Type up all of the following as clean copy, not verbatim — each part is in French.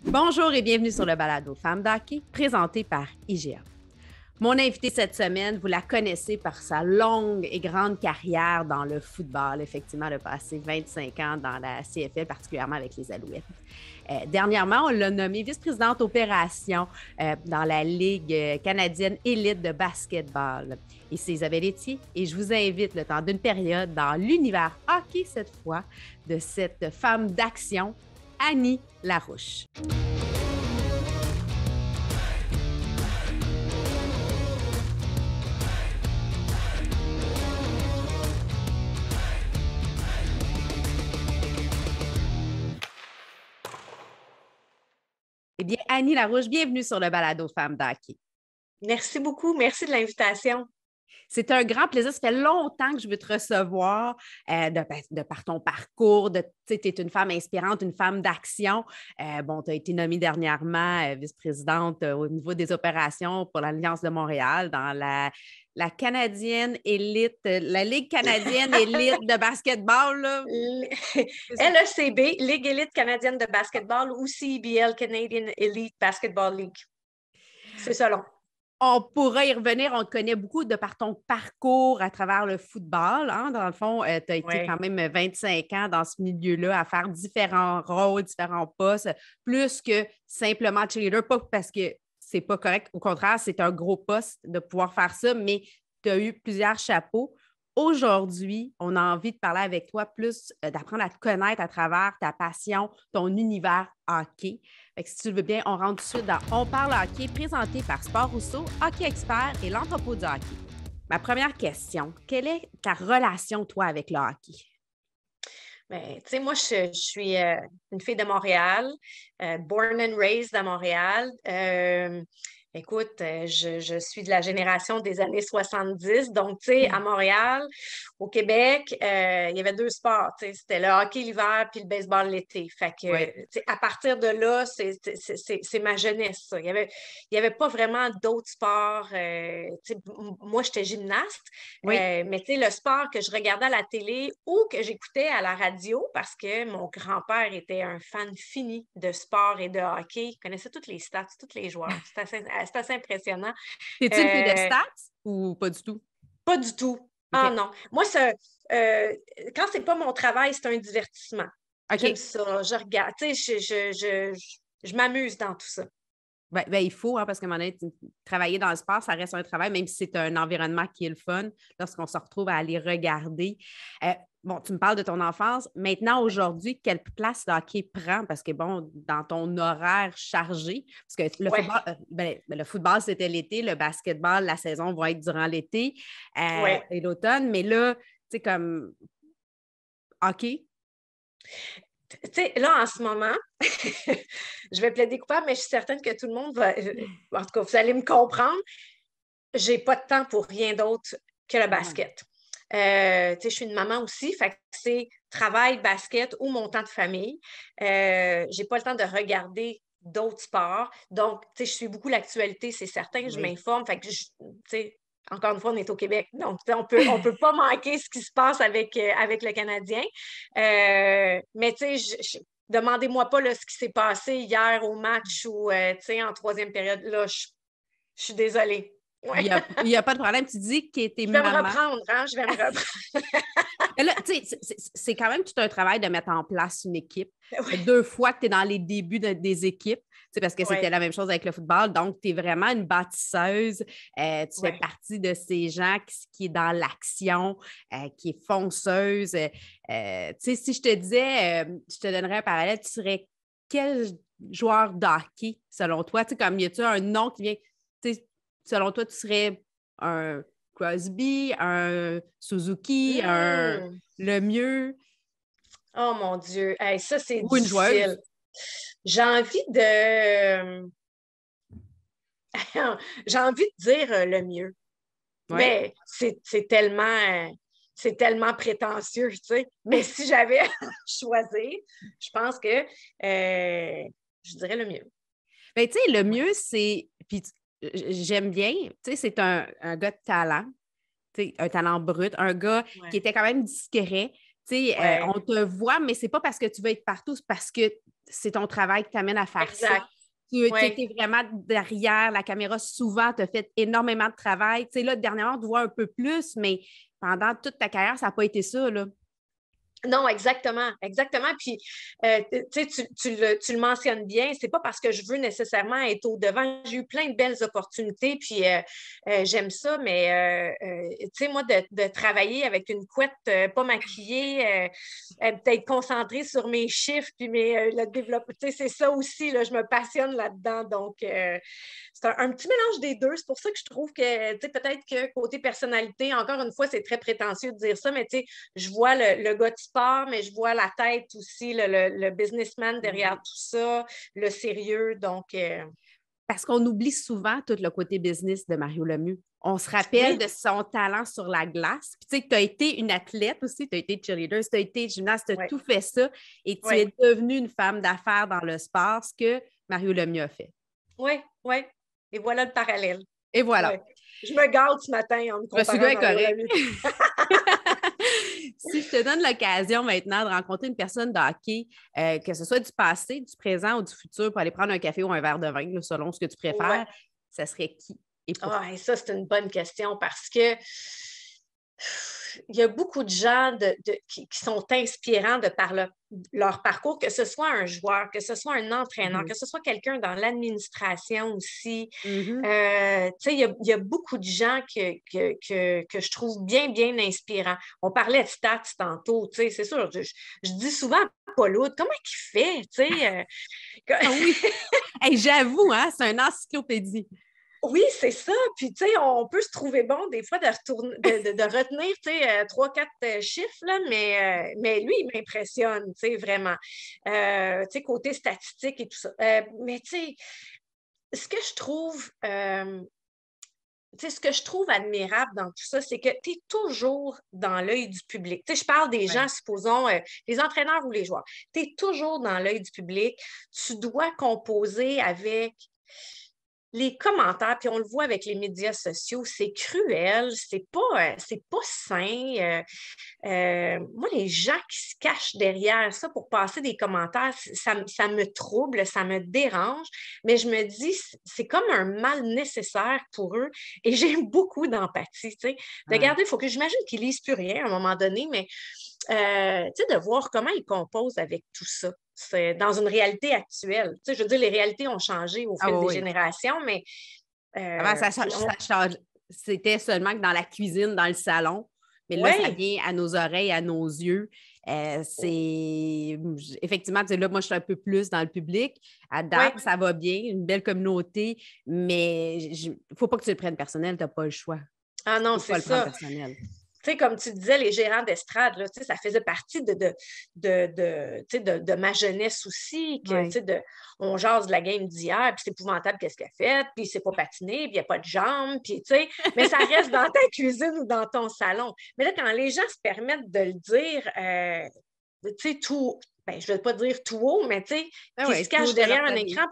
Bonjour et bienvenue sur le balado Femmes d'hockey, présenté par IGA. Mon invitée cette semaine, vous la connaissez par sa longue et grande carrière dans le football. Effectivement, elle a passé 25 ans dans la CFL, particulièrement avec les Alouettes. Dernièrement, on l'a nommée vice-présidente opération dans la Ligue canadienne élite de basketball. Et c'est Isabelle Etier et je vous invite le temps d'une période dans l'univers hockey cette fois de cette femme d'action, Annie Larouche. Eh bien, Annie Larouche, bienvenue sur le balado Femmes d'hockey. Merci beaucoup. Merci de l'invitation. C'est un grand plaisir. Ça fait longtemps que je veux te recevoir de par ton parcours. Tu es une femme inspirante, une femme d'action. Tu as été nommée dernièrement vice-présidente au niveau des opérations pour l'Alliance de Montréal dans la canadienne élite, la Ligue canadienne élite de basketball. Là. LECB, Ligue élite canadienne de basketball ou CEBL, Canadian Elite Basketball League. C'est ça long. On pourra y revenir. On te connaît beaucoup de par ton parcours à travers le football. Hein? Dans le fond, tu as été quand même 25 ans dans ce milieu-là à faire différents rôles, différents postes, plus que simplement cheerleader, pas parce que c'est pas correct. Au contraire, c'est un gros poste de pouvoir faire ça, mais tu as eu plusieurs chapeaux. Aujourd'hui, on a envie de parler avec toi plus, d'apprendre à te connaître à travers ta passion, ton univers hockey. Fait que si tu le veux bien, on rentre tout de suite dans On parle hockey, présenté par Sport Rousseau, Hockey Expert et l'entrepôt du hockey. Ma première question, quelle est ta relation, toi, avec le hockey? Tu sais, moi, je suis une fille de Montréal, born and raised à Montréal. Écoute, je suis de la génération des années 70. Donc, tu sais, à Montréal, au Québec, il y avait deux sports. C'était le hockey l'hiver puis le baseball l'été. Fait que, tu sais, à partir de là, c'est ma jeunesse, ça. Il y avait pas vraiment d'autres sports. Moi, j'étais gymnaste. Mais tu sais, le sport que je regardais à la télé ou que j'écoutais à la radio, parce que mon grand-père était un fan fini de sport et de hockey. Il connaissait toutes les stats, tous les joueurs. C'est assez impressionnant. T'es-tu une fille de stats ou pas du tout? Pas du tout. Okay. Ah non. Moi, quand c'est pas mon travail, c'est un divertissement. Okay. J'aime ça. Je regarde. Tu sais, je m'amuse dans tout ça. Ben, il faut, hein, parce qu'à un moment donné, travailler dans le sport, ça reste un travail, même si c'est un environnement qui est le fun, lorsqu'on se retrouve à aller regarder. Bon, tu me parles de ton enfance. Maintenant, aujourd'hui, quelle place le hockey prend? Parce que, bon, dans ton horaire chargé, parce que le football, c'était l'été, le basketball, la saison va être durant l'été et l'automne. Mais là, tu sais, comme hockey? Tu sais, là, en ce moment, je vais plaider coupable, mais je suis certaine que tout le monde va... En tout cas, vous allez me comprendre. J'ai pas de temps pour rien d'autre que le basket. Tu sais, je suis une maman aussi, fait que c'est travail, basket ou mon temps de famille. J'ai pas le temps de regarder d'autres sports. Donc, tu sais, je suis beaucoup l'actualité, c'est certain. Je m'informe, fait que, tu sais, encore une fois, on est au Québec, donc on peut pas manquer ce qui se passe avec le Canadien. Mais tu sais, demandez-moi pas là, ce qui s'est passé hier au match ou tu sais, en troisième période. Là, je suis désolée. Ouais. Il n'y a pas de problème. Tu dis que t'es maman. Je vais me reprendre, hein? Je vais me reprendre. Là, c'est quand même tout un travail de mettre en place une équipe. Oui. 2 fois que tu es dans les débuts des équipes, parce que c'était la même chose avec le football. Donc, tu es vraiment une bâtisseuse. Tu fais partie de ces gens qui est dans l'action, qui est fonceuse. Si je te disais, je te donnerais un parallèle, tu serais quel joueur d'hockey, selon toi? Comme y a-tu un nom qui vient, selon toi, tu serais un Crosby, un Suzuki, un Lemieux. Oh mon Dieu, hey, ça c'est ou difficile. Une joueuse. J'ai envie de j'ai envie de dire Lemieux. Mais c'est tellement prétentieux, tu sais. Mais si j'avais à choisir, je pense que je dirais Lemieux. Ben, tu sais, Lemieux, c'est. Puis j'aime bien, tu sais, c'est un gars de talent, tu sais, un talent brut, un gars qui était quand même discret. Tu sais, on te voit, mais c'est pas parce que tu veux être partout, c'est parce que c'est ton travail qui t'amène à faire ça. Exact. Tu étais vraiment derrière la caméra. Souvent, tu as fait énormément de travail. Tu sais, là, dernièrement, tu vois un peu plus, mais pendant toute ta carrière, ça n'a pas été ça, là. Non, exactement, exactement. Puis, tu le mentionnes bien, c'est pas parce que je veux nécessairement être au-devant. J'ai eu plein de belles opportunités, puis j'aime ça, mais tu sais, moi, de travailler avec une couette pas maquillée, peut-être concentrée sur mes chiffres, puis le développement, tu sais, c'est ça aussi, là, je me passionne là-dedans. Donc, c'est un petit mélange des deux. C'est pour ça que je trouve que, tu sais, peut-être que côté personnalité, encore une fois, c'est très prétentieux de dire ça, mais tu sais, je vois le gars de sport, mais je vois la tête aussi, le businessman derrière tout ça, le sérieux. Donc, parce qu'on oublie souvent tout le côté business de Mario Lemieux. On se rappelle de son talent sur la glace. Puis, tu sais, tu as été une athlète aussi, tu as été cheerleader, tu as été gymnaste, tu as tout fait ça et tu es devenue une femme d'affaires dans le sport, ce que Mario Lemieux a fait. Oui, oui. Et voilà le parallèle. Et voilà. Ouais. Je me garde ce matin en me comparant à Mario Lemieux. Si je te donne l'occasion maintenant de rencontrer une personne de hockey, que ce soit du passé, du présent ou du futur, pour aller prendre un café ou un verre de vin, là, selon ce que tu préfères, ça serait qui et pourquoi? Et ça, c'est une bonne question parce que il y a beaucoup de gens qui sont inspirants de par leur parcours, que ce soit un joueur, que ce soit un entraîneur, que ce soit quelqu'un dans l'administration aussi. Tu sais, il y a beaucoup de gens que je trouve bien, bien inspirants. On parlait de stats tantôt, tu sais, c'est sûr. Je dis souvent à Paul, comment il fait, tu sais? Oui. Hey, j'avoue, hein, c'est une encyclopédie. Oui, c'est ça. Puis, tu sais, on peut se trouver bon des fois de retenir, tu sais, 3-4 chiffres, là, mais lui, il m'impressionne, tu sais, vraiment. Tu sais, côté statistique et tout ça. Mais, tu sais, ce que je trouve, ce que je trouve admirable dans tout ça, c'est que tu es toujours dans l'œil du public. Tu sais, je parle des gens, supposons, les entraîneurs ou les joueurs. Tu es toujours dans l'œil du public. Tu dois composer avec les commentaires, puis on le voit avec les médias sociaux, c'est cruel, c'est pas sain. Moi, les gens qui se cachent derrière ça pour passer des commentaires, ça me trouble, ça me dérange, mais je me dis, c'est comme un mal nécessaire pour eux et j'ai beaucoup d'empathie. Tu sais. Regardez, il faut que j'imagine qu'ils lisent plus rien à un moment donné, mais tu sais, de voir comment ils composent avec tout ça. C'est dans une réalité actuelle. Tu sais, je veux dire, les réalités ont changé au fil des générations, mais... Avant, ça change. C'était seulement que dans la cuisine, dans le salon. Mais là, ça vient à nos oreilles, à nos yeux. C'est... Effectivement, tu sais, là, moi, je suis un peu plus dans le public. À date, ça va bien, une belle communauté, mais il ne faut pas que tu le prennes personnel, tu n'as pas le choix. Ah non, c'est ça. Personnel. Tu sais, comme tu disais, les gérants d'estrade, là, ça faisait partie de ma jeunesse aussi. Que, on jase de la game d'hier, puis c'est épouvantable qu'est-ce qu'elle a fait, puis c'est pas patiné, puis il n'y a pas de jambes, puis mais ça reste dans ta cuisine ou dans ton salon. Mais là, quand les gens se permettent de le dire, tout, ben, je ne vais pas dire tout haut, mais qui se cache derrière un écran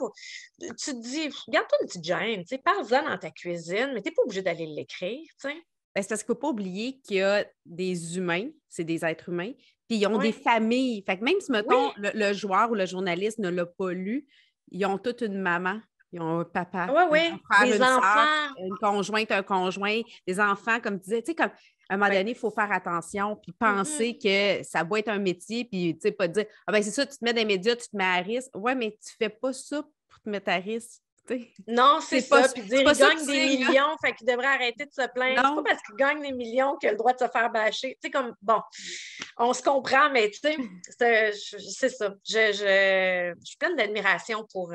tu te dis, garde-toi une petite gêne, parle-en dans ta cuisine, mais tu n'es pas obligé d'aller l'écrire, tu sais. Ben, c'est parce qu'il ne faut pas oublier qu'il y a des humains, c'est des êtres humains, puis ils ont des familles. Fait que même si, mettons, le joueur ou le journaliste ne l'a pas lu, ils ont toute une maman, ils ont un papa, un frère, des enfants, soeur, une conjointe, un conjoint, des enfants, comme tu disais. Tu sais, comme à un moment donné, il faut faire attention, puis penser que ça doit être un métier, puis tu sais, pas dire, ah ben c'est ça, tu te mets dans les médias, tu te mets à risque. Ouais, mais tu fais pas ça pour te mettre à risque. Non, c'est ça. Puis dire qu'il gagne des millions, fait qu'il devrait arrêter de se plaindre. C'est pas parce qu'il gagne des millions qu'il a le droit de se faire bâcher. Tu sais, comme, bon, on se comprend, mais tu sais, c'est ça. Je suis pleine d'admiration pour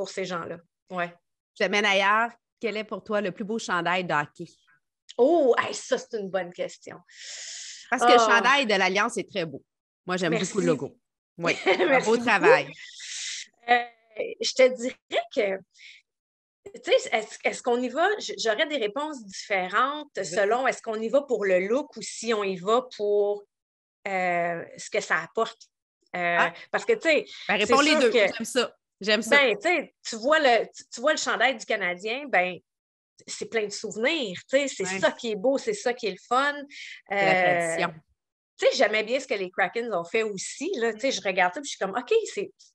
ces gens-là. Ouais. Je te mène ailleurs. Quel est pour toi le plus beau chandail de hockey? Oh, ça, c'est une bonne question. Parce que le chandail de l'Alliance est très beau. Moi, j'aime beaucoup le logo. Oui, un beau travail. Je te dirais que, tu sais, est-ce qu'on y va? J'aurais des réponses différentes selon est-ce qu'on y va pour le look ou si on y va pour ce que ça apporte. Parce que, tu sais, réponds les deux. J'aime ça. J'aime ça. Ben, tu vois le chandail du Canadien, ben, c'est plein de souvenirs, tu sais, c'est ça qui est beau, c'est ça qui est le fun. C'est la tradition. tu sais, j'aimais bien ce que les Krakens ont fait aussi, là. Tu sais, je regarde ça, puis je suis comme, OK,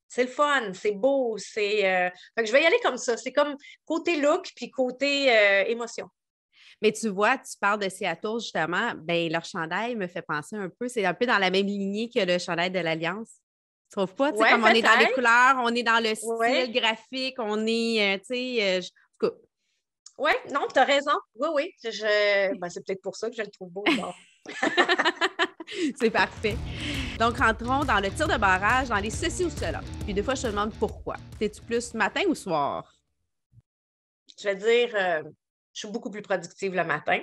c'est le fun, c'est beau, fait que je vais y aller comme ça. C'est comme côté look, puis côté émotion. Mais tu vois, tu parles de Seattle, justement, ben leur chandail me fait penser un peu, c'est un peu dans la même lignée que le chandail de l'Alliance. Tu trouves pas? Tu sais, Ouais, comme on est dans les peut-être. couleurs, on est dans le Ouais. style graphique, on est, tu sais, en tout cas, Oui, non, tu as raison. Oui, oui. Ben, c'est peut-être pour ça que je le trouve beau, bon. c'est parfait. Donc, rentrons dans le tir de barrage, dans les ceci ou cela. Puis des fois, je te demande pourquoi. Es-tu plus matin ou soir? Je vais dire, je suis beaucoup plus productive le matin,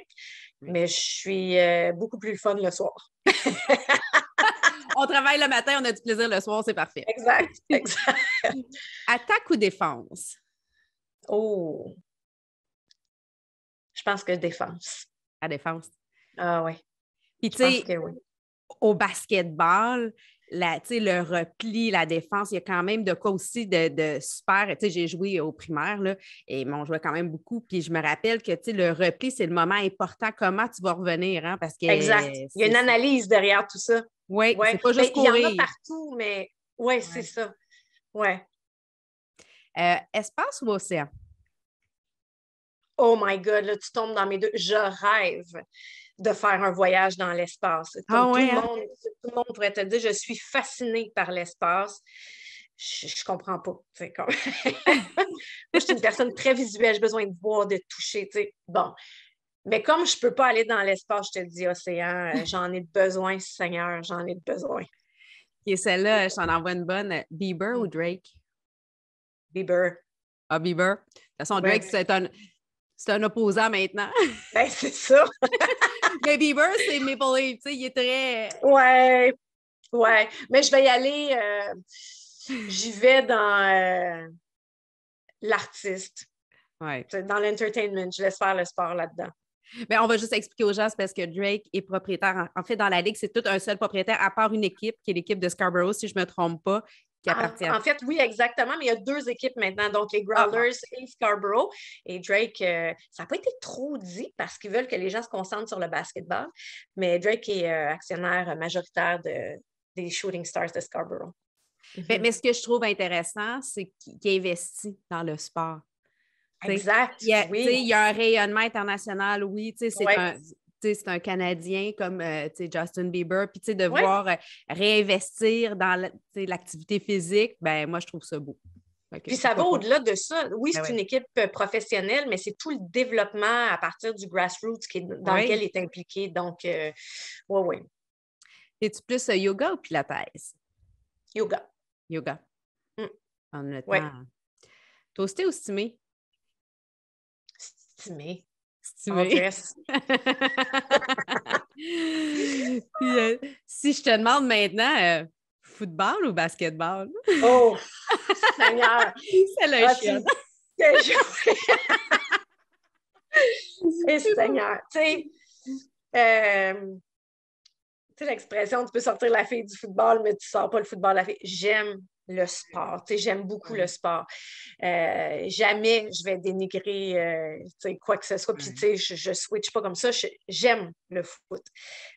Oui. mais je suis beaucoup plus fun le soir. On travaille le matin, on a du plaisir le soir, c'est parfait. Exact, exact. Attaque ou défense? Oh, je pense que défense. À défense. Ah oui, Puis, je tu pense sais, que oui. au basketball, le repli, la défense, il y a quand même de quoi aussi de super. Tu sais, j'ai joué au primaire, là, et on jouait quand même beaucoup. Puis je me rappelle que, tu sais, le repli, c'est le moment important. Comment tu vas revenir, hein? Parce que Exact. Il y a une analyse derrière tout ça. oui, Oui. c'est pas Bien, juste il y en a courir. partout, mais oui, c'est Ouais. ça. Oui. Espace ou océan? Oh my God, là, tu tombes dans mes deux. Je rêve de faire un voyage dans l'espace. Ah Comme ouais, hein? tout le monde pourrait te dire, je suis fascinée par l'espace. Je comprends pas. Comme... Moi, je suis une personne très visuelle, j'ai besoin de voir, de toucher. Bon. Mais comme je ne peux pas aller dans l'espace, je te le dis, océan, j'en ai besoin, Seigneur, j'en ai besoin. Et celle-là, je t'en envoie une bonne. Bieber ou Drake? Bieber. Ah, Bieber. De toute façon, Ben, Drake, c'est un opposant maintenant. ben, c'est ça. Mais Bieber, c'est Maple Leaf. Tu sais, il est très. Ouais, ouais. Mais je vais y aller. J'y vais dans l'artiste, Ouais. dans l'entertainment. Je laisse faire le sport là-dedans. Mais on va juste expliquer aux gens, c'est parce que Drake est propriétaire. En fait, dans la Ligue, c'est tout un seul propriétaire, à part une équipe, qui est l'équipe de Scarborough, si je ne me trompe pas, qui appartient à. En fait, oui, exactement, mais il y a deux équipes maintenant, donc les Ah, bon. Growlers et Scarborough. Et Drake, ça n'a pas été trop dit parce qu'ils veulent que les gens se concentrent sur le basketball, mais Drake est actionnaire majoritaire des Shooting Stars de Scarborough. Mais ce que je trouve intéressant, c'est qu'il investit dans le sport. Exact, oui. Il y a un rayonnement international, oui, Ouais. c'est un Canadien comme Justin Bieber, puis de Ouais. voir réinvestir dans l'activité physique, ben moi, je trouve ça beau. Puis ça va Pourquoi pas? au-delà de ça. Oui, Ben c'est ouais. une équipe professionnelle, mais c'est tout le développement à partir du grassroots dans lequel Oui. il est impliqué. Donc, oui, oui. Es-tu plus yoga ou pilates? Yoga. Yoga. Mm. En le Oui. temps. Toasté ou stimé? Stimé. En Stimé. dress. Puis, si je te demande maintenant, football ou basketball? Oh, Seigneur! C'est le As-tu chien. joué? Et Seigneur! Euh, tu sais, l'expression, tu peux sortir la fille du football, mais tu ne sors pas le football de la fille. J'aime le sport. Tu sais, j'aime beaucoup le sport. Jamais je vais dénigrer tu sais, quoi que ce soit. Puis, tu sais, je switch pas comme ça. J'aime le foot.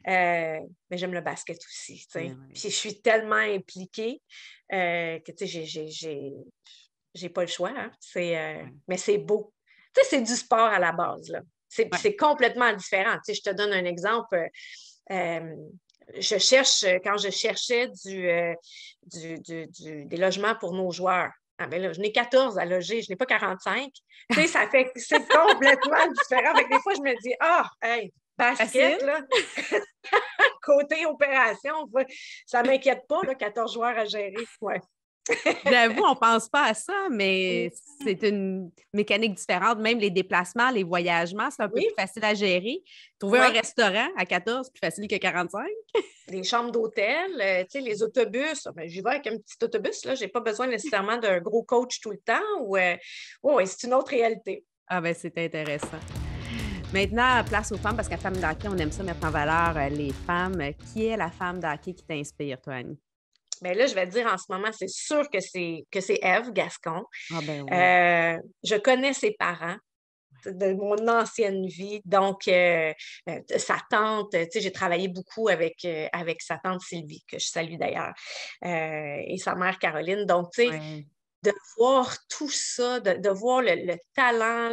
Mais j'aime le basket aussi. Tu sais. Puis, je suis tellement impliquée que, tu sais, j'ai pas le choix. Hein. Mais c'est beau. Tu sais, c'est du sport à la base. Là. C'est complètement différent. Tu sais, je te donne un exemple. Quand je cherchais des logements pour nos joueurs. Ah ben là, je n'ai 14 à loger, je n'ai pas 45. Tu sais, c'est complètement différent. Avec des fois, je me dis, hey, basket, Facile. là, côté opération, ça ne m'inquiète pas, là, 14 joueurs à gérer. Ouais. J'avoue, on ne pense pas à ça, mais c'est une mécanique différente. Même les déplacements, les voyagements, c'est un peu Oui, plus facile à gérer. Trouver un oui. restaurant à 14, plus facile que 45. Les chambres d'hôtel, tu sais, les autobus. Ben, j'y vais avec un petit autobus, là. Je n'ai pas besoin nécessairement d'un gros coach tout le temps. Oui, c'est une autre réalité. Ah ben c'est intéressant. Maintenant, place aux femmes, parce qu'à Femme d'hockey, on aime ça mettre en valeur les femmes. Qui est la femme d'hockey qui t'inspire, toi, Annie? Bien là, je vais te dire en ce moment, c'est sûr que c'est Ève Gascon. Ah ben oui. Je connais ses parents. de mon ancienne vie. Donc, sa tante, tu sais, j'ai travaillé beaucoup avec sa tante Sylvie, que je salue d'ailleurs, et sa mère Caroline. Donc, tu sais, Ouais. de voir tout ça, de voir le talent,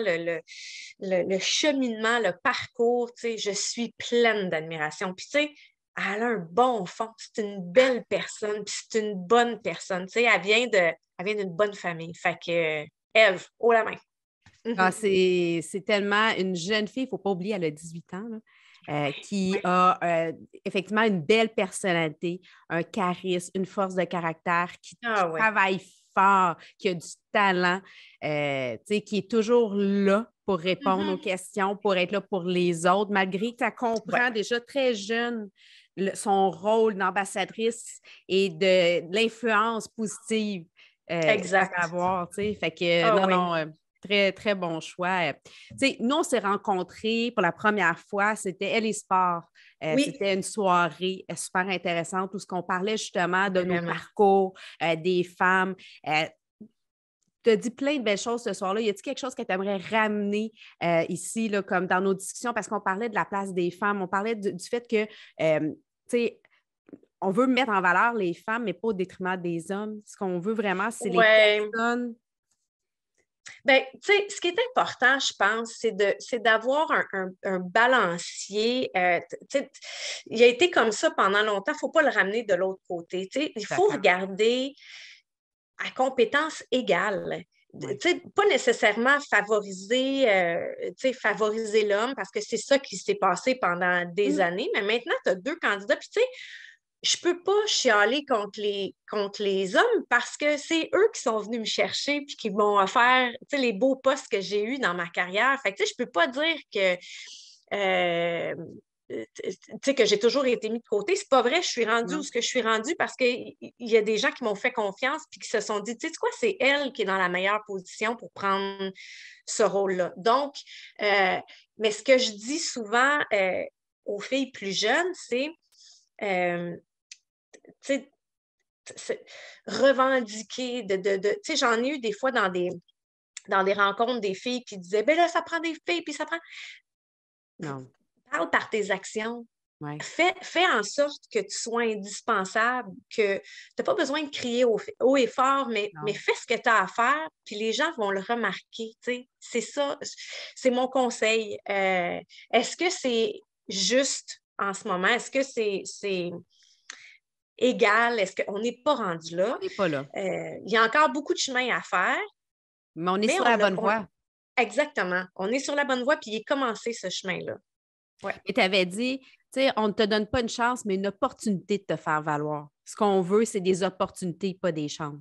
le cheminement, le parcours, tu sais, je suis pleine d'admiration. Puis, tu sais, elle a un bon fond, c'est une belle personne, puis c'est une bonne personne, tu sais, elle vient d'une bonne famille. Fait que, Ève, haut la main. Ah, Mhm. c'est tellement une jeune fille, il ne faut pas oublier, elle a 18 ans, là, qui Oui. a effectivement une belle personnalité, un charisme, une force de caractère, qui Ah oui. travaille fort, qui a du talent, tu sais, qui est toujours là pour répondre aux Mhm. questions, pour être là pour les autres, malgré que ça Ouais. comprend déjà très jeune son rôle d'ambassadrice et de l'influence positive que ça peut Exact. avoir, tu sais. Fait que, Ah non, oui. non, très, très bon choix. Tu sais, nous, on s'est rencontrés pour la première fois, c'était Elle et Sport. Oui, C'était une soirée super intéressante où ce qu'on parlait justement de nos vraiment. parcours, des femmes. Tu as dit plein de belles choses ce soir-là. Y a-t-il quelque chose que tu aimerais ramener ici, là, comme dans nos discussions, parce qu'on parlait de la place des femmes, on parlait du fait que, tu sais, on veut mettre en valeur les femmes, mais pas au détriment des hommes. Ce qu'on veut vraiment, c'est les Ouais. personnes. Ben, tu sais, ce qui est important, je pense, c'est d'avoir un balancier. Tu sais, il a été comme ça pendant longtemps. Il ne faut pas le ramener de l'autre côté. Tu sais, il faut D'accord. regarder à compétences égales. Tu Oui. sais, pas nécessairement tu sais, favoriser l'homme parce que c'est ça qui s'est passé pendant des Mm. années. Mais maintenant, tu as deux candidats. Puis, tu sais, je peux pas chialer contre les hommes parce que c'est eux qui sont venus me chercher puis qui m'ont offert, tu sais, les beaux postes que j'ai eus dans ma carrière. Fait que, tu sais, je peux pas dire que, tu sais, que j'ai toujours été mis de côté. C'est pas vrai, je suis rendue où Non. ce que je suis rendue parce qu'il y a des gens qui m'ont fait confiance puis qui se sont dit, tu sais quoi, c'est elle qui est dans la meilleure position pour prendre ce rôle-là. Donc, mais ce que je dis souvent aux filles plus jeunes, c'est euh, tu sais, revendiquer, tu sais, j'en ai eu des fois dans des rencontres des filles qui disaient, ben là, ça prend des filles, puis ça prend. Non. Parle par tes actions. Oui. Fais en sorte que tu sois indispensable, que tu n'as pas besoin de crier haut et fort, mais Non. fais ce que tu as à faire, puis les gens vont le remarquer. Tu sais. C'est ça, c'est mon conseil. Est-ce que c'est juste en ce moment? Est-ce que c'est égal? Est-ce qu'on n'est pas rendu On là? n'est pas là. Il y a encore beaucoup de chemin à faire, Mais on est mais sur la bonne on- voie. exactement. On est sur la bonne voie, puis il est commencé ce chemin-là. Ouais. Et tu avais dit, tu sais, on ne te donne pas une chance, mais une opportunité de te faire valoir. Ce qu'on veut, c'est des opportunités, pas des Oui. chances.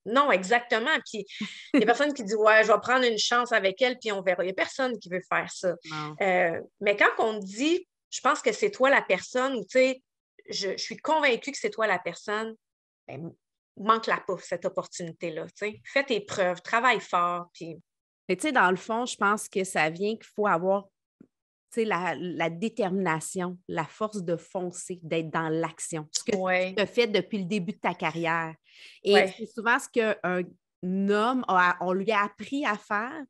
Non, exactement. Puis il n'y a personne qui dit ouais, je vais prendre une chance avec elle, puis on verra. Il n'y a personne qui veut faire ça. Non. Mais quand on dit je pense que c'est toi la personne, ou tu sais, je suis convaincue que c'est toi la personne, ben, manque-la pas, cette opportunité-là. Tu sais. Fais tes preuves, travaille fort, puis Mais tu sais, dans le fond, je pense que ça vient qu'il faut avoir, tu sais, la détermination, la force de foncer, d'être dans l'action. Ce que tu ouais, as fait depuis le début de ta carrière. Et ouais. c'est souvent ce qu'un homme, on lui a appris à faire,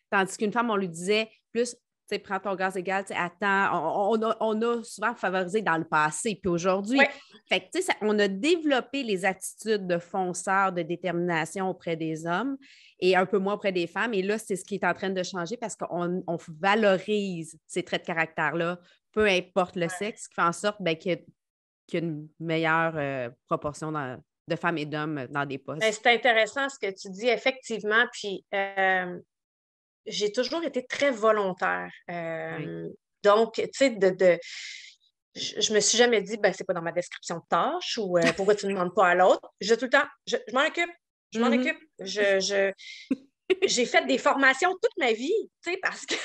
tandis qu'une femme, on lui disait plus, tu sais, prends ton gaz égal, tu sais, attends. On a souvent favorisé dans le passé, puis aujourd'hui. Ouais, Fait que, tu sais, on a développé les attitudes de fonceur, de détermination auprès des hommes et un peu moins auprès des femmes. Et là, c'est ce qui est en train de changer parce qu'on valorise ces traits de caractère-là, peu importe le sexe, ce qui fait en sorte ben, qu'il y a une meilleure proportion de femmes et d'hommes dans des ben, postes. c'est intéressant ce que tu dis, effectivement. Puis j'ai toujours été très volontaire. Oui. Donc, tu sais, je me suis jamais dit, ben, c'est pas dans ma description de tâche ou pourquoi tu ne demandes pas à l'autre. J'ai tout le temps, je m'en occupe, je m'en Mhm. occupe. J'ai fait des formations toute ma vie, tu sais, parce que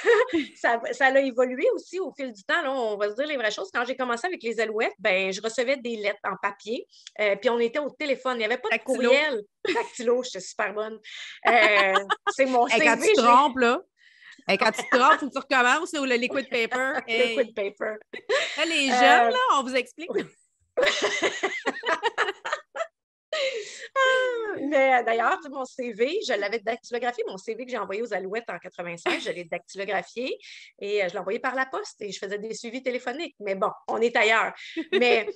ça a évolué aussi au fil du temps. Là, on va se dire les vraies choses. Quand j'ai commencé avec les Alouettes, ben, je recevais des lettres en papier, puis on était au téléphone. Il n'y avait pas de Dactylo. courriel. Dactylo, j'étais super bonne. C'est mon Hey, quand tu CV, te trompes, là, hey, quand tu te trompes, il faut que tu recommences là, ou le liquid paper. liquid Hey. paper. Là, les jeunes, Euh, là, on vous explique. oui. Mais d'ailleurs, mon CV, je l'avais dactylographié, mon CV que j'ai envoyé aux Alouettes en 96, je l'ai dactylographié et je l'ai envoyé par la poste et je faisais des suivis téléphoniques. Mais bon, on est ailleurs. Mais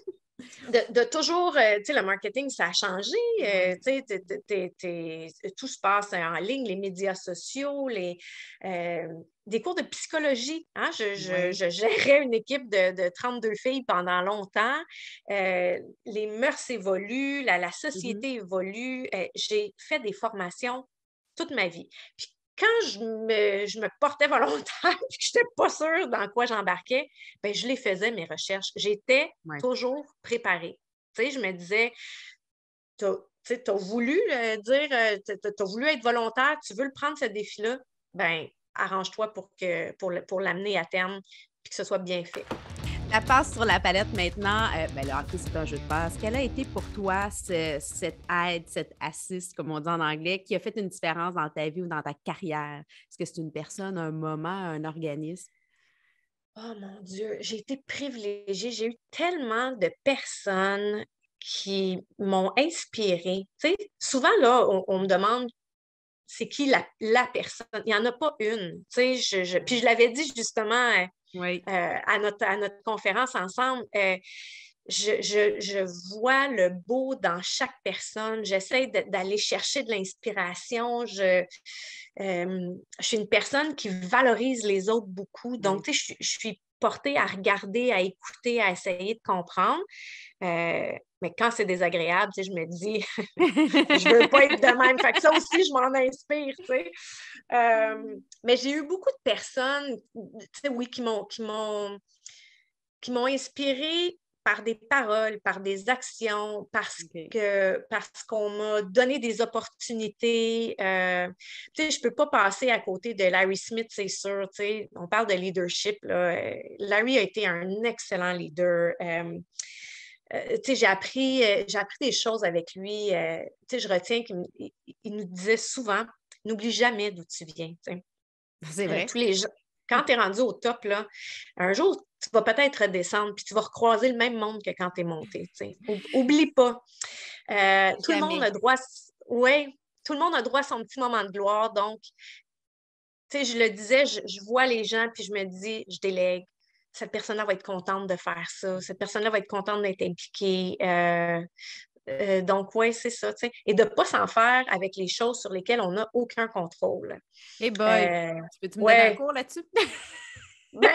de toujours, tu sais, le marketing, ça a changé. Tu sais, tout se passe en ligne, les médias sociaux, des cours de psychologie. Hein? Je gérais une équipe de 32 filles pendant longtemps. Les mœurs évoluent, la société évolue. J'ai fait des formations toute ma vie. Puis quand je me portais volontaire et que je n'étais pas sûre dans quoi j'embarquais, ben, je les faisais, mes recherches. J'étais toujours préparée. Tu sais, je me disais, tu as voulu tu as voulu être volontaire, tu veux le prendre, ce défi-là, ben arrange-toi pour l'amener à terme puis que ce soit bien fait. La passe sur la palette maintenant, ben le hockey, c'est un jeu de passe. Quelle a été pour toi cette aide, cette assist, comme on dit en anglais, qui a fait une différence dans ta vie ou dans ta carrière? Est-ce que c'est une personne, un moment, un organisme? Oh mon Dieu, j'ai été privilégiée. J'ai eu tellement de personnes qui m'ont inspirée. Tu sais, souvent, là, on me demande c'est qui la personne. Il n'y en a pas une. Tu sais, puis je l'avais dit justement à notre conférence ensemble. Je vois le beau dans chaque personne. J'essaie d'aller chercher de l'inspiration. Je suis une personne qui valorise les autres beaucoup. Donc, tu sais, je suis portée à regarder, à écouter, à essayer de comprendre. Mais quand c'est désagréable, tu sais, je me dis, je veux pas être de même. Fait que ça aussi, je m'en inspire, tu sais. Mais j'ai eu beaucoup de personnes, tu sais, oui, qui m'ont inspirée par des paroles, par des actions, parce qu'on m'a donné des opportunités. Tu sais, je ne peux pas passer à côté de Larry Smith, c'est sûr. Tu sais, on parle de leadership, là. Larry a été un excellent leader. Tu sais, j'ai appris des choses avec lui. Tu sais, je retiens qu'il nous disait souvent, n'oublie jamais d'où tu viens. Tu sais. C'est vrai. Tous les gens, quand tu es rendu au top, là, un jour, tu vas peut-être redescendre, puis tu vas recroiser le même monde que quand tu es monté. Tu sais. Oublie pas. Tout le monde a droit, tout le monde a droit à son petit moment de gloire. Donc, tu sais, je le disais, je vois les gens, puis je me dis, je délègue. Cette personne-là va être contente de faire ça. Cette personne-là va être contente d'être impliquée. Donc, oui, c'est ça. Tu sais. Et de ne pas s'en faire avec les choses sur lesquelles on n'a aucun contrôle. Hey boy, peux-tu me donner un cours là-dessus? Ben,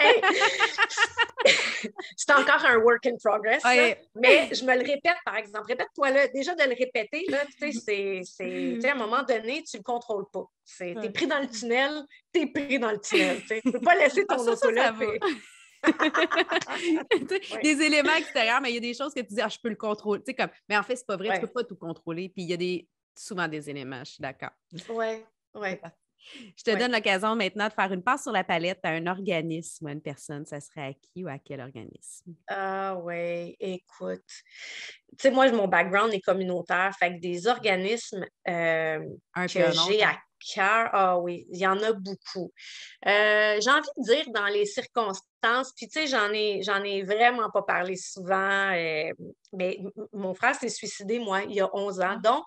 c'est encore un work in progress, mais je me le répète, par exemple. Répète-toi là. Déjà de le répéter, là, tu sais, à un moment donné, tu ne le contrôles pas. Tu es pris dans le tunnel, tu es pris dans le tunnel. Tu ne peux pas laisser ton auto là. Des éléments extérieurs, mais il y a des choses que tu dis, je peux le contrôler. Mais en fait, c'est pas vrai, tu peux pas tout contrôler. Puis il y a souvent des éléments, je suis d'accord. Oui. Je te donne l'occasion maintenant de faire une passe sur la palette à un organisme ou à une personne. Ça serait à qui ou à quel organisme? Ah oui, écoute. Tu sais, moi, mon background est communautaire. Fait que des organismes que j'ai à cœur, ah oui, il y en a beaucoup. J'ai envie de dire dans les circonstances, puis tu sais, j'en ai vraiment pas parlé souvent, mais mon frère s'est suicidé, moi, il y a 11 ans. Donc,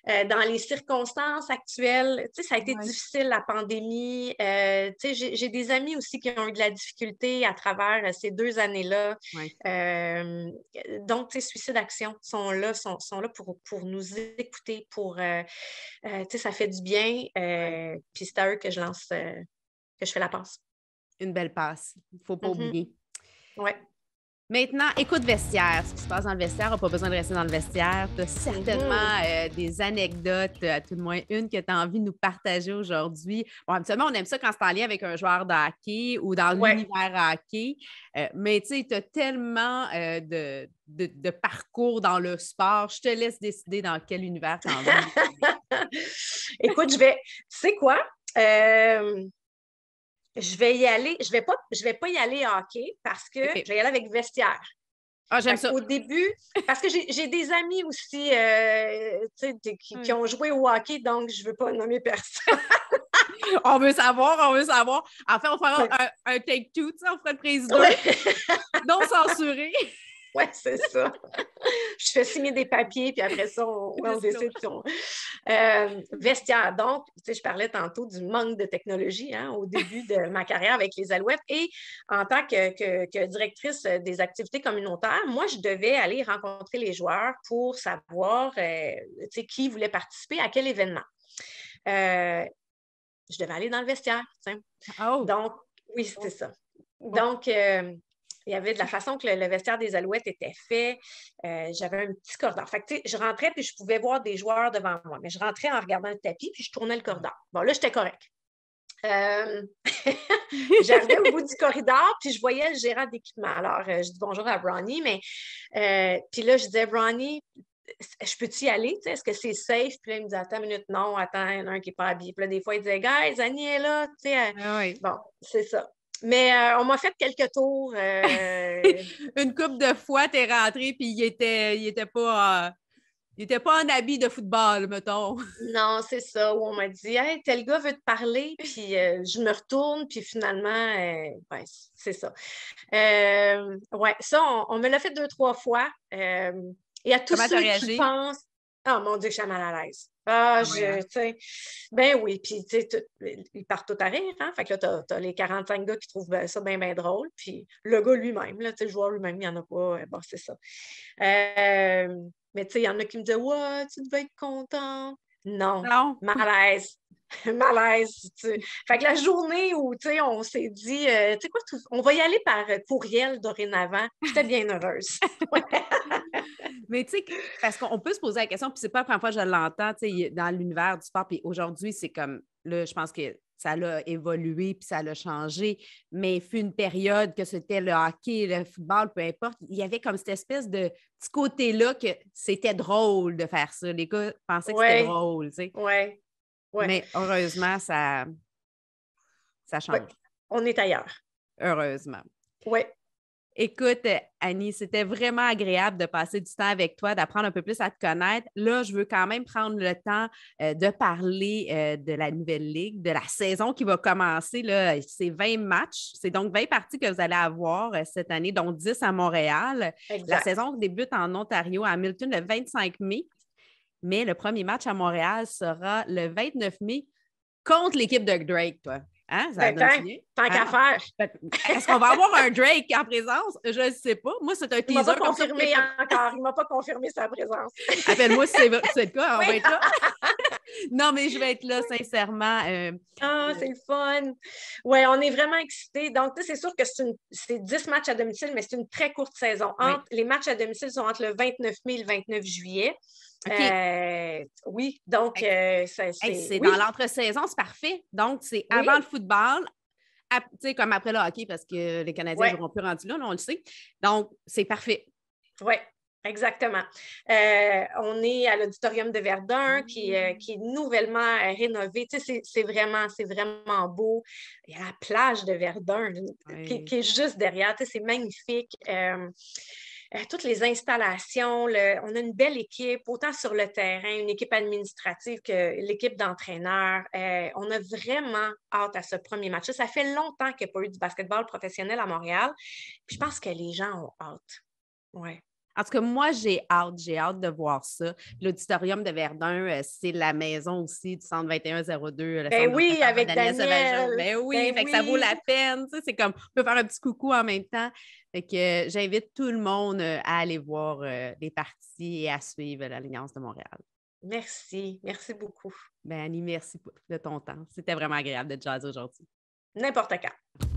dans les circonstances actuelles, tu sais, ça a été difficile, la pandémie. Tu sais, j'ai des amis aussi qui ont eu de la difficulté à travers ces 2 années-là. Donc, tu sais, Suicide Action sont là pour nous écouter, tu sais, ça fait du bien. Puis c'est à eux que je lance, que je fais la passe. Une belle passe. Il ne faut pas oublier. Oui. Maintenant, écoute vestiaire. Ce qui se passe dans le vestiaire, on n'a pas besoin de rester dans le vestiaire. Tu as certainement des anecdotes, à tout le moins une que tu as envie de nous partager aujourd'hui. Bon, habituellement, on aime ça quand c'est en lien avec un joueur de hockey ou dans l'univers hockey. Mais tu sais, tu as tellement de parcours dans le sport. Je te laisse décider dans quel univers tu as envie. Écoute, tu sais quoi? Je vais y aller. Je vais pas y aller hockey parce que je vais y aller avec vestiaire. Ah, j'aime ça. Au début, parce que j'ai des amis aussi qui ont joué au hockey, donc je ne veux pas nommer personne. On veut savoir. En fait, on fera un take two, on fera le président. Non censuré. Oui, c'est ça. Je fais signer des papiers, puis après ça, on décide. Vestiaire. Donc, tu sais, je parlais tantôt du manque de technologie au début de ma carrière avec les Alouettes. Et en tant que directrice des activités communautaires, moi, je devais aller rencontrer les joueurs pour savoir tu sais, qui voulait participer à quel événement. Je devais aller dans le vestiaire. Oh! Donc, oui, c'était ça. Donc, il y avait de la façon que le vestiaire des Alouettes était fait. J'avais un petit corridor. Fait que, tu sais, je rentrais puis je pouvais voir des joueurs devant moi. Mais je rentrais en regardant le tapis puis je tournais le corridor. Bon, là, j'étais correct. J'arrivais au bout du corridor puis je voyais le gérant d'équipement. Alors, je dis bonjour à Bronny, mais puis là, je disais, Bronny, je peux-tu y aller? Est-ce que c'est safe? Puis là, il me dit, attends une minute, non, attends, il y en a un qui n'est pas habillé. Puis là, des fois, il disait, guys, Annie est là. Oui. Bon, c'est ça. Mais on m'a fait quelques tours. Une couple de fois, tu es rentré, puis il était pas en habit de football, mettons. Non, c'est ça, où on m'a dit, hey, tel gars veut te parler, puis je me retourne, puis finalement, ben, c'est ça. Ouais, ça, on me l'a fait 2, 3 fois. Et à tous Comment tu as ceux qui réagi? pensent, oh mon Dieu, je suis mal à l'aise. Ah, Oui, hein? tu sais, ben oui, puis tu sais, ils partent tout à rire, hein? Fait que là, t'as les 45 gars qui trouvent ça bien, bien drôle, puis le gars lui-même, là, tu sais, le joueur lui-même, il n'y en a pas, bon, c'est ça. Mais tu sais, il y en a qui me disent, ouais, tu devais être content. Non, Non. malaise. Malaise. Tu sais. Fait que la journée où, tu sais, on s'est dit, tu sais quoi, on va y aller par courriel dorénavant, j'étais bien heureuse. Mais tu sais, parce qu'on peut se poser la question, puis c'est pas la première fois que je l'entends, tu sais, dans l'univers du sport, puis aujourd'hui, c'est comme, là, je pense que ça l'a évolué, puis ça l'a changé, mais il fut une période que c'était le hockey, le football, peu importe, il y avait comme cette espèce de petit côté-là que c'était drôle de faire ça. Les gars pensaient que c'était Oui, drôle, tu sais. oui, oui. Mais heureusement, ça Ouais, change. on est ailleurs. Heureusement. Oui. Écoute, Annie, c'était vraiment agréable de passer du temps avec toi, d'apprendre un peu plus à te connaître. Là, je veux quand même prendre le temps de parler de la nouvelle ligue, de la saison qui va commencer. Là, c'est 20 matchs. C'est donc 20 parties que vous allez avoir cette année, dont 10 à Montréal. La Exact. saison débute en Ontario, à Hamilton, le 25 mai. Mais le premier match à Montréal sera le 29 mai contre l'équipe de Drake, toi. Hein? Ça Ben, donne-tu bien? tant qu'à Hein? faire. Est-ce qu'on va avoir un Drake en présence? Je ne sais pas. Moi, c'est un Il ne m'a teaser pas comme ça. confirmé encore. Il ne m'a pas confirmé sa présence. Appelle-moi si c'est le cas, on Oui. va être là. Non, mais je vais être là, sincèrement. Ah, c'est le fun. Oui, on est vraiment excités. Donc, c'est sûr que c'est 10 matchs à domicile, mais c'est une très courte saison. Oui. Les matchs à domicile sont entre le 29 mai et le 29 juillet. OK. Oui, donc, c'est. C'est Oui, dans l'entre-saison, c'est parfait. Donc, c'est oui, avant le football, tu sais, comme après le hockey, parce que les Canadiens oui, n'auront plus rendu là, on le sait. Donc, c'est parfait. oui. Exactement. On est à l'Auditorium de Verdun qui est nouvellement rénové. Tu sais, c'est vraiment beau. Il y a la plage de Verdun Oui. qui est juste derrière. Tu sais, c'est magnifique. Toutes les installations, on a une belle équipe, autant sur le terrain, une équipe administrative que l'équipe d'entraîneurs. On a vraiment hâte à ce premier match. Ça fait longtemps qu'il n'y a pas eu du basketball professionnel à Montréal. Puis je pense que les gens ont hâte. Ouais. En tout cas, moi, j'ai hâte de voir ça. L'Auditorium de Verdun, c'est la maison aussi du Centre 2102, le Ben Centre oui, d'entraînement avec Daniel Sauvageau. Daniel. Ben oui, Ben fait que ça vaut oui. la peine. Tu sais, c'est comme, on peut faire un petit coucou en même temps. Fait que j'invite tout le monde à aller voir les parties et à suivre l'Alliance de Montréal. Merci. Merci beaucoup. Ben Annie, merci de ton temps. C'était vraiment agréable de te jaser aujourd'hui. N'importe quand.